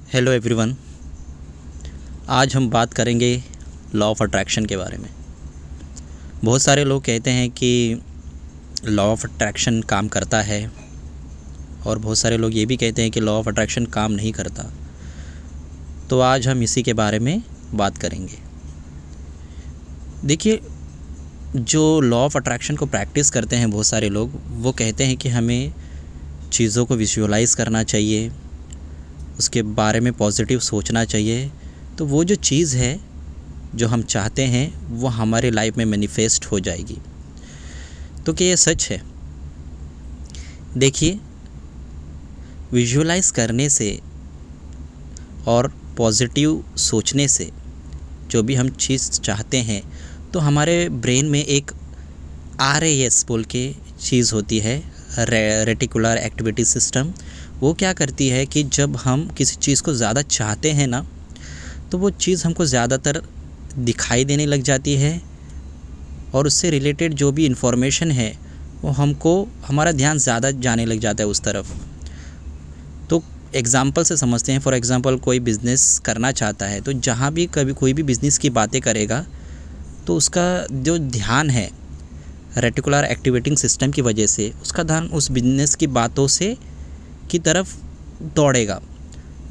Hello everyone. आज हम बात करेंगे लॉ ऑफ अट्रैक्शन के बारे में। बहुत सारे लोग कहते हैं कि लॉ ऑफ अट्रैक्शन काम करता है और बहुत सारे लोग ये भी कहते हैं कि लॉ ऑफ अट्रैक्शन काम नहीं करता। तो आज हम इसी के बारे में बात करेंगे। देखिए, जो लॉ ऑफ अट्रैक्शन को प्रैक्टिस करते हैं बहुत सारे लोग, वो कहते हैं कि हमें चीज़ों को विजुअलाइज़ करना चाहिए, उसके बारे में पॉजिटिव सोचना चाहिए, तो वो जो चीज़ है जो हम चाहते हैं वो हमारे लाइफ में मैनिफेस्ट हो जाएगी। तो क्या ये सच है? देखिए, विजुअलाइज़ करने से और पॉजिटिव सोचने से जो भी हम चीज़ चाहते हैं, तो हमारे ब्रेन में एक RAS बोल के चीज़ होती है, रेटिकुलर एक्टिविटी सिस्टम। वो क्या करती है कि जब हम किसी चीज़ को ज़्यादा चाहते हैं ना, तो वो चीज़ हमको ज़्यादातर दिखाई देने लग जाती है और उससे रिलेटेड जो भी इन्फॉर्मेशन है वो हमारा ध्यान ज़्यादा जाने लग जाता है उस तरफ। तो एग्ज़ाम्पल से समझते हैं। फॉर एग्ज़ाम्पल, कोई बिज़नेस करना चाहता है, तो जहाँ भी कभी कोई भी बिज़नेस की बातें करेगा तो उसका जो ध्यान है रेटिकुलर एक्टिवेटिंग सिस्टम की वजह से, उसका ध्यान उस बिज़नेस की बातों से की तरफ दौड़ेगा।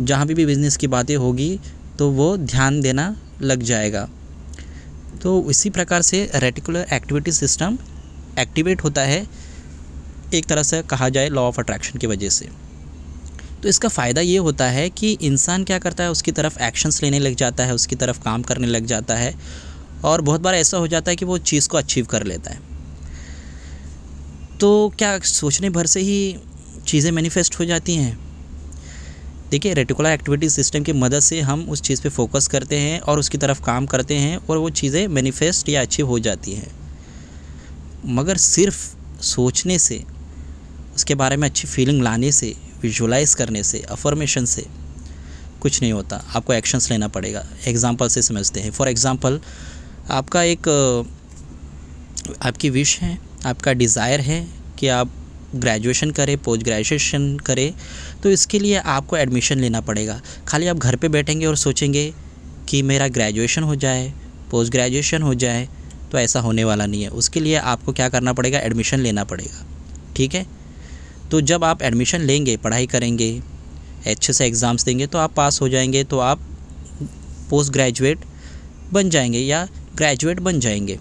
जहाँ भी बिज़नेस की बातें होगी तो वो ध्यान देना लग जाएगा। तो इसी प्रकार से रेटिकुलर एक्टिविटी सिस्टम एक्टिवेट होता है, एक तरह से कहा जाए लॉ ऑफ अट्रैक्शन की वजह से। तो इसका फ़ायदा ये होता है कि इंसान क्या करता है, उसकी तरफ एक्शंस लेने लग जाता है, उसकी तरफ काम करने लग जाता है और बहुत बार ऐसा हो जाता है कि वो चीज़ को अचीव कर लेता है। तो क्या सोचने भर से ही चीज़ें मैनिफेस्ट हो जाती हैं? देखिए, रेटिकुलर एक्टिविटी सिस्टम की मदद से हम उस चीज़ पे फोकस करते हैं और उसकी तरफ काम करते हैं और वो चीज़ें मैनिफेस्ट या अचीव हो जाती हैं। मगर सिर्फ सोचने से, उसके बारे में अच्छी फीलिंग लाने से, विजुअलाइज़ करने से, अफर्मेशन से कुछ नहीं होता। आपको एक्शंस लेना पड़ेगा। एग्जांपल से समझते हैं। फॉर एग्जांपल, आपकी विश है, आपका डिज़ायर है कि आप ग्रेजुएशन करें, पोस्ट ग्रेजुएशन करें, तो इसके लिए आपको एडमिशन लेना पड़ेगा। खाली आप घर पे बैठेंगे और सोचेंगे कि मेरा ग्रेजुएशन हो जाए, पोस्ट ग्रेजुएशन हो जाए, तो ऐसा होने वाला नहीं है। उसके लिए आपको क्या करना पड़ेगा? एडमिशन लेना पड़ेगा। ठीक है? तो जब आप एडमिशन लेंगे, पढ़ाई करेंगे, अच्छे से एग्ज़ाम्स देंगे, तो आप पास हो जाएंगे, तो आप पोस्ट ग्रेजुएट बन जाएंगे या ग्रेजुएट बन जाएंगे।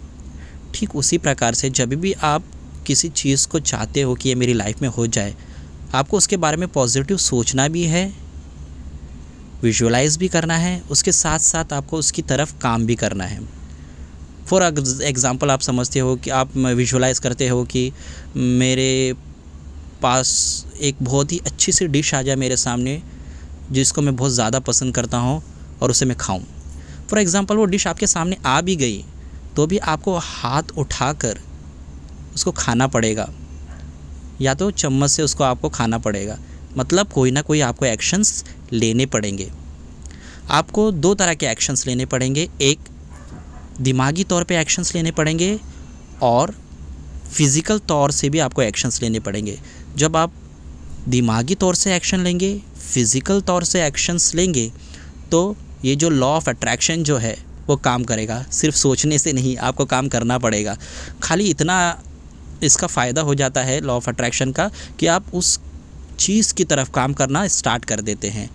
ठीक उसी प्रकार से जब भी आप किसी चीज़ को चाहते हो कि ये मेरी लाइफ में हो जाए, आपको उसके बारे में पॉजिटिव सोचना भी है, विजुअलाइज़ भी करना है, उसके साथ साथ आपको उसकी तरफ काम भी करना है। फॉर एग्ज़ाम्पल, आप समझते हो कि आप विजुअलाइज़ करते हो कि मेरे पास एक बहुत ही अच्छी सी डिश आ जाए मेरे सामने, जिसको मैं बहुत ज़्यादा पसंद करता हूँ और उसे मैं खाऊँ। फॉर एग्ज़ाम्पल, वो डिश आपके सामने आ भी गई तो भी आपको हाथ उठाकर उसको खाना पड़ेगा या तो चम्मच से उसको आपको खाना पड़ेगा। मतलब कोई ना कोई आपको एक्शंस लेने पड़ेंगे। आपको दो तरह के एक्शंस लेने पड़ेंगे। एक, दिमागी तौर पे एक्शंस लेने पड़ेंगे और फिज़िकल तौर से भी आपको एक्शंस लेने पड़ेंगे। जब आप दिमागी तौर से एक्शन लेंगे, फिज़िकल तौर से एक्शंस लेंगे, तो ये जो लॉ ऑफ अट्रैक्शन जो है वो काम करेगा। सिर्फ सोचने से नहीं, आपको काम करना पड़ेगा। खाली इतना इसका फ़ायदा हो जाता है लॉ ऑफ अट्रैक्शन का कि आप उस चीज़ की तरफ काम करना स्टार्ट कर देते हैं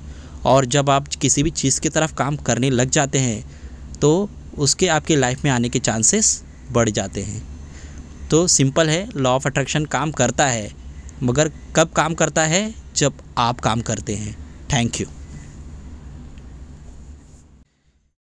और जब आप किसी भी चीज़ की तरफ काम करने लग जाते हैं तो उसके आपके लाइफ में आने के चांसेस बढ़ जाते हैं। तो सिंपल है, लॉ ऑफ अट्रैक्शन काम करता है, मगर कब काम करता है? जब आप काम करते हैं। Thank you.